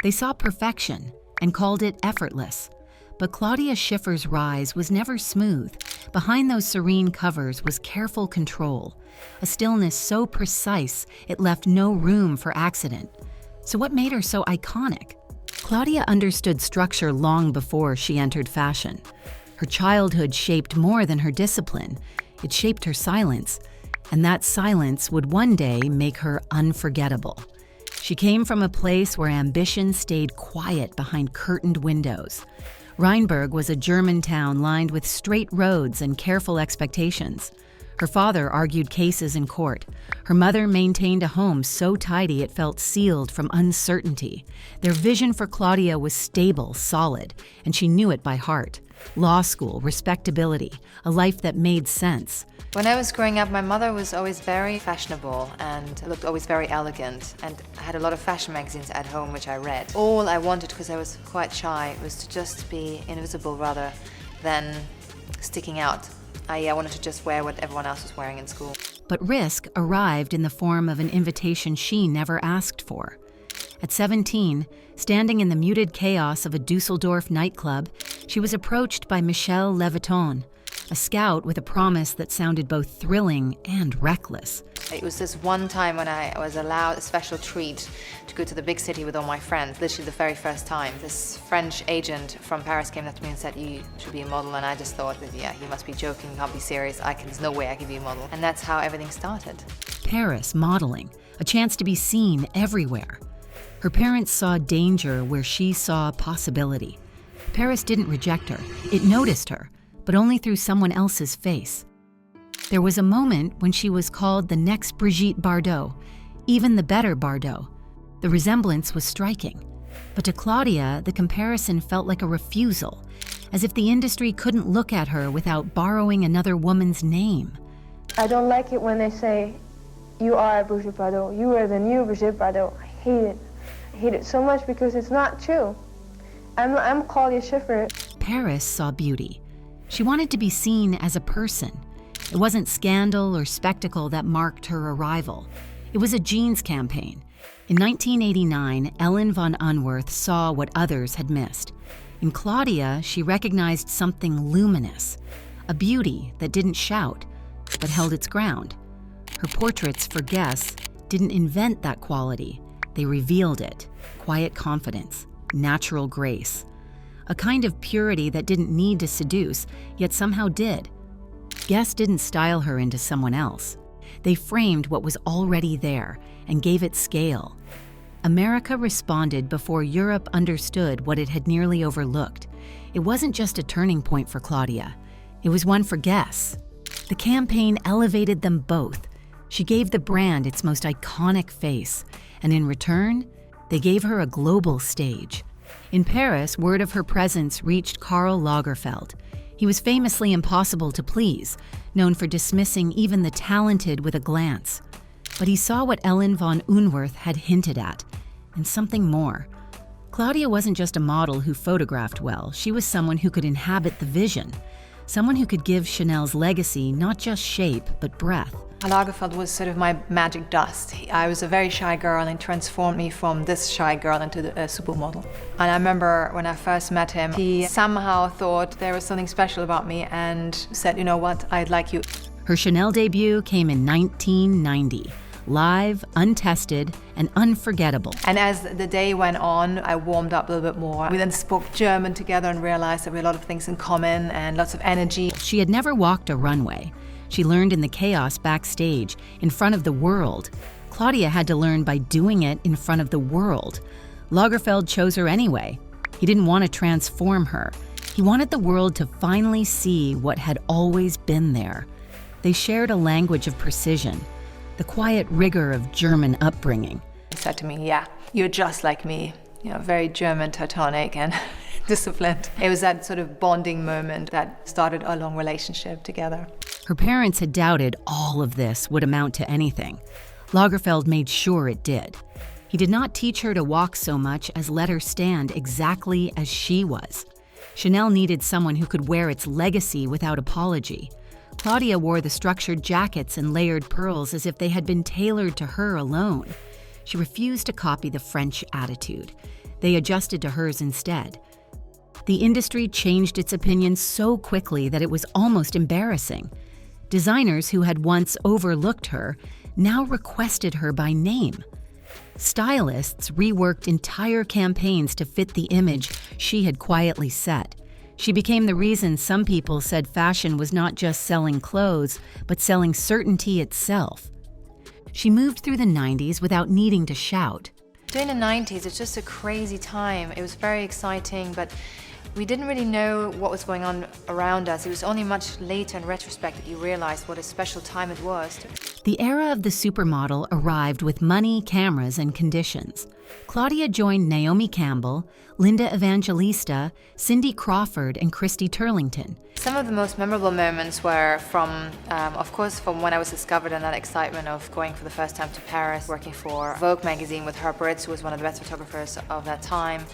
They saw perfection and called it effortless. But Claudia Schiffer's rise was never smooth. Behind those serene covers was careful control, a stillness so precise it left no room for accident. So what made her so iconic? Claudia understood structure long before she entered fashion. Her childhood shaped more than her discipline. It shaped her silence, and that silence would one day make her unforgettable. She came from a place where ambition stayed quiet behind curtained windows. Rheinberg was a German town lined with straight roads and careful expectations. Her father argued cases in court. Her mother maintained a home so tidy it felt sealed from uncertainty. Their vision for Claudia was stable, solid, and she knew it by heart. Law school, respectability, a life that made sense. When I was growing up, my mother was always very fashionable and looked always very elegant, and I had a lot of fashion magazines at home which I read. All I wanted, because I was quite shy, was to just be invisible rather than sticking out. I wanted to just wear what everyone else was wearing in school. But risk arrived in the form of an invitation she never asked for. At 17, standing in the muted chaos of a Dusseldorf nightclub, she was approached by Michel Leviton, a scout with a promise that sounded both thrilling and reckless. It was this one time when I was allowed a special treat to go to the big city with all my friends, literally the very first time. This French agent from Paris came up to me and said, "You should be a model," and I just thought that, yeah, you must be joking, you can't be serious, there's no way I can be a model. And that's how everything started. Paris, modeling, a chance to be seen everywhere. Her parents saw danger where she saw possibility. Paris didn't reject her, it noticed her, but only through someone else's face. There was a moment when she was called the next Brigitte Bardot, even the better Bardot. The resemblance was striking. But to Claudia, the comparison felt like a refusal, as if the industry couldn't look at her without borrowing another woman's name. I don't like it when they say, "You are Brigitte Bardot, you are the new Brigitte Bardot." I hate it. I hate it so much because it's not true. I'm Claudia Schiffer. Paris saw beauty. She wanted to be seen as a person. It wasn't scandal or spectacle that marked her arrival. It was a jeans campaign. In 1989, Ellen von Unwerth saw what others had missed. In Claudia, she recognized something luminous, a beauty that didn't shout, but held its ground. Her portraits for guests didn't invent that quality. They revealed it: quiet confidence, natural grace, a kind of purity that didn't need to seduce, yet somehow did. Guests didn't style her into someone else. They framed what was already there and gave it scale. America responded before Europe understood what it had nearly overlooked. It wasn't just a turning point for Claudia. It was one for guests. The campaign elevated them both. She gave the brand its most iconic face, and in return, they gave her a global stage. In Paris, word of her presence reached Karl Lagerfeld. He was famously impossible to please, known for dismissing even the talented with a glance. But he saw what Ellen von Unwerth had hinted at, and something more. Claudia wasn't just a model who photographed well, she was someone who could inhabit the vision, someone who could give Chanel's legacy not just shape, but breath. Lagerfeld was sort of my magic dust. I was a very shy girl, and he transformed me from this shy girl into a supermodel. And I remember when I first met him, he somehow thought there was something special about me and said, "You know what, I'd like you." Her Chanel debut came in 1990, live, untested, and unforgettable. And as the day went on, I warmed up a little bit more. We then spoke German together and realized that we had a lot of things in common and lots of energy. She had never walked a runway. She learned in the chaos backstage, in front of the world. Claudia had to learn by doing it in front of the world. Lagerfeld chose her anyway. He didn't want to transform her. He wanted the world to finally see what had always been there. They shared a language of precision, the quiet rigor of German upbringing. He said to me, "Yeah, you're just like me." You know, very German, Teutonic, and disciplined. It was that sort of bonding moment that started a long relationship together. Her parents had doubted all of this would amount to anything. Lagerfeld made sure it did. He did not teach her to walk so much as let her stand exactly as she was. Chanel needed someone who could wear its legacy without apology. Claudia wore the structured jackets and layered pearls as if they had been tailored to her alone. She refused to copy the French attitude. They adjusted to hers instead. The industry changed its opinion so quickly that it was almost embarrassing. Designers who had once overlooked her now requested her by name. Stylists reworked entire campaigns to fit the image she had quietly set. She became the reason some people said fashion was not just selling clothes, but selling certainty itself. She moved through the 90s without needing to shout. During the 90s, it's just a crazy time. It was very exciting, but we didn't really know what was going on around us. It was only much later in retrospect that you realized what a special time it was. The era of the supermodel arrived with money, cameras, and conditions. Claudia joined Naomi Campbell, Linda Evangelista, Cindy Crawford, and Christy Turlington. Some of the most memorable moments were from, of course, from when I was discovered and that excitement of going for the first time to Paris, working for Vogue magazine with Herb Ritts, who was one of the best photographers of that time,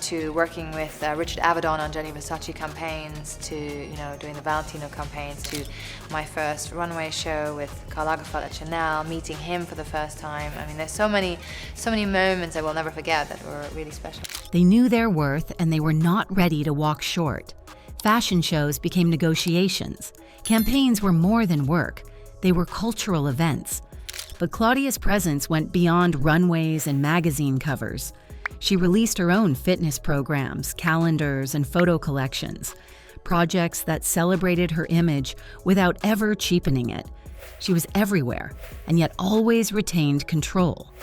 to working with Richard Avedon on Gianni Versace campaigns, to doing the Valentino campaigns, to my first runway show with Karl Lagerfeld at Chanel, meeting him for the first time. I mean, there's so many moments I will never forget that were really special. They knew their worth and they were not ready to walk short. Fashion shows became negotiations. Campaigns were more than work. They were cultural events. But Claudia's presence went beyond runways and magazine covers. She released her own fitness programs, calendars, and photo collections, projects that celebrated her image without ever cheapening it. She was everywhere, and yet always retained control.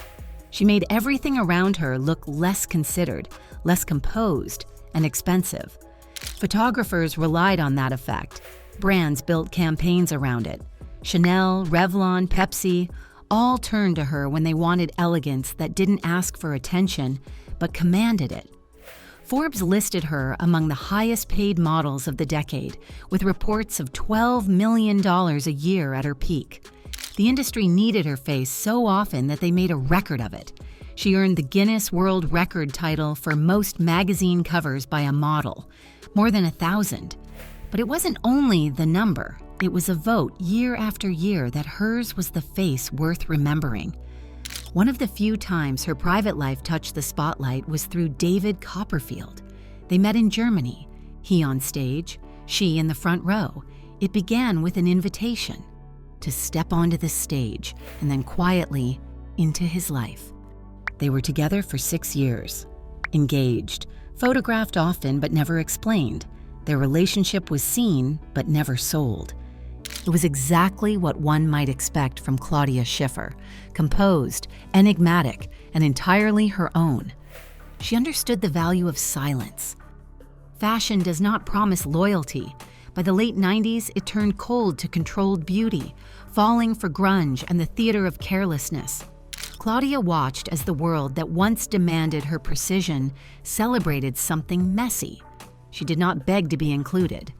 She made everything around her look less considered, less composed, and expensive. Photographers relied on that effect. Brands built campaigns around it. Chanel, Revlon, Pepsi, all turned to her when they wanted elegance that didn't ask for attention, but commanded it. Forbes listed her among the highest-paid models of the decade, with reports of $12 million a year at her peak. The industry needed her face so often that they made a record of it. She earned the Guinness World Record title for most magazine covers by a model, more than 1,000. But it wasn't only the number. It was a vote year after year that hers was the face worth remembering. One of the few times her private life touched the spotlight was through David Copperfield. They met in Germany, he on stage, she in the front row. It began with an invitation to step onto the stage and then quietly into his life. They were together for 6 years, engaged, photographed often but never explained. Their relationship was seen but never sold. It was exactly what one might expect from Claudia Schiffer, composed, enigmatic, and entirely her own. She understood the value of silence. Fashion does not promise loyalty. By the late 90s, it turned cold to controlled beauty, falling for grunge and the theater of carelessness. Claudia watched as the world that once demanded her precision celebrated something messy. She did not beg to be included.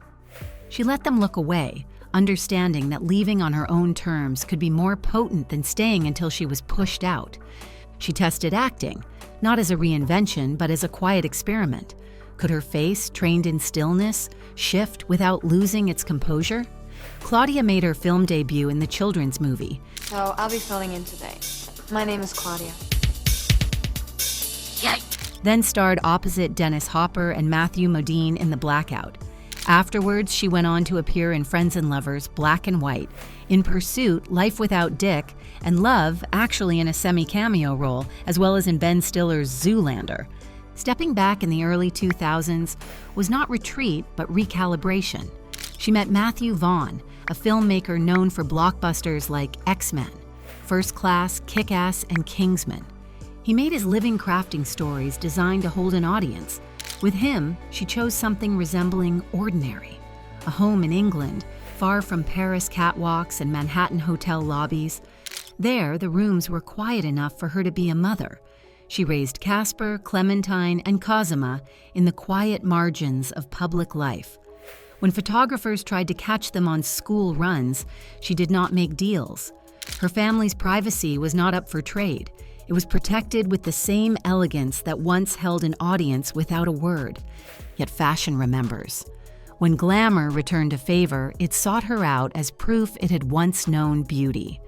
She let them look away, understanding that leaving on her own terms could be more potent than staying until she was pushed out. She tested acting, not as a reinvention, but as a quiet experiment. Could her face, trained in stillness, shift without losing its composure? Claudia made her film debut in the children's movie. So I'll be filling in today. My name is Claudia. Then starred opposite Dennis Hopper and Matthew Modine in The Blackout. Afterwards, she went on to appear in Friends and Lovers, Black and White, In Pursuit, Life Without Dick, and Love, actually in a semi-cameo role, as well as in Ben Stiller's Zoolander. Stepping back in the early 2000s was not retreat, but recalibration. She met Matthew Vaughn, a filmmaker known for blockbusters like X-Men, First Class, Kick-Ass, and Kingsman. He made his living crafting stories designed to hold an audience. With him, she chose something resembling ordinary. A home in England, far from Paris catwalks and Manhattan hotel lobbies. There, the rooms were quiet enough for her to be a mother. She raised Casper, Clementine, and Cosima in the quiet margins of public life. When photographers tried to catch them on school runs, she did not make deals. Her family's privacy was not up for trade. It was protected with the same elegance that once held an audience without a word. Yet fashion remembers. When glamour returned to favor, it sought her out as proof it had once known beauty.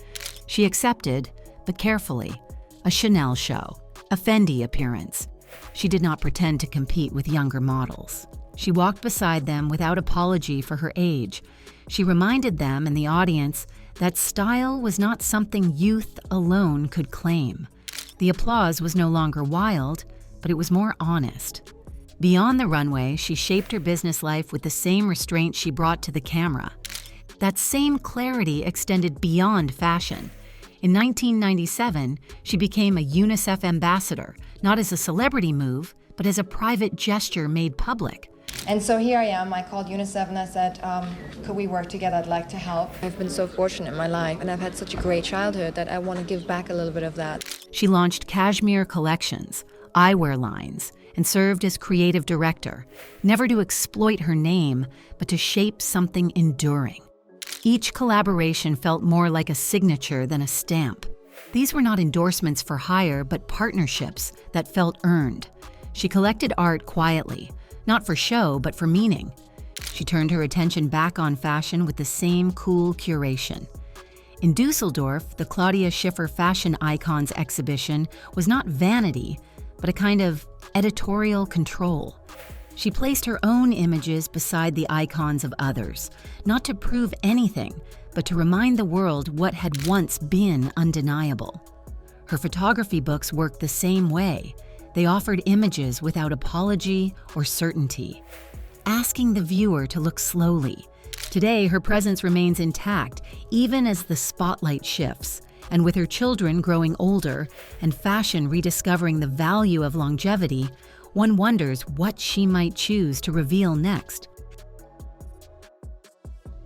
She accepted, but carefully, a Chanel show, a Fendi appearance, She did not pretend to compete with younger models. She walked beside them without apology for her age. She reminded them and the audience that style was not something youth alone could claim. The applause was no longer wild, but it was more honest. Beyond the runway, she shaped her business life with the same restraint she brought to the camera. That same clarity extended beyond fashion. In 1997, she became a UNICEF ambassador, not as a celebrity move, but as a private gesture made public. And so here I am, I called UNICEF and I said, could we work together? I'd like to help. I've been so fortunate in my life, and I've had such a great childhood that I want to give back a little bit of that. She launched cashmere collections, eyewear lines, and served as creative director, never to exploit her name, but to shape something enduring. Each collaboration felt more like a signature than a stamp. These were not endorsements for hire, but partnerships that felt earned. She collected art quietly, not for show, but for meaning. She turned her attention back on fashion with the same cool curation. In Dusseldorf, the Claudia Schiffer Fashion Icons exhibition was not vanity, but a kind of editorial control. She placed her own images beside the icons of others, not to prove anything, but to remind the world what had once been undeniable. Her photography books worked the same way. They offered images without apology or certainty, asking the viewer to look slowly. Today, her presence remains intact, even as the spotlight shifts. And with her children growing older and fashion rediscovering the value of longevity, one wonders what she might choose to reveal next.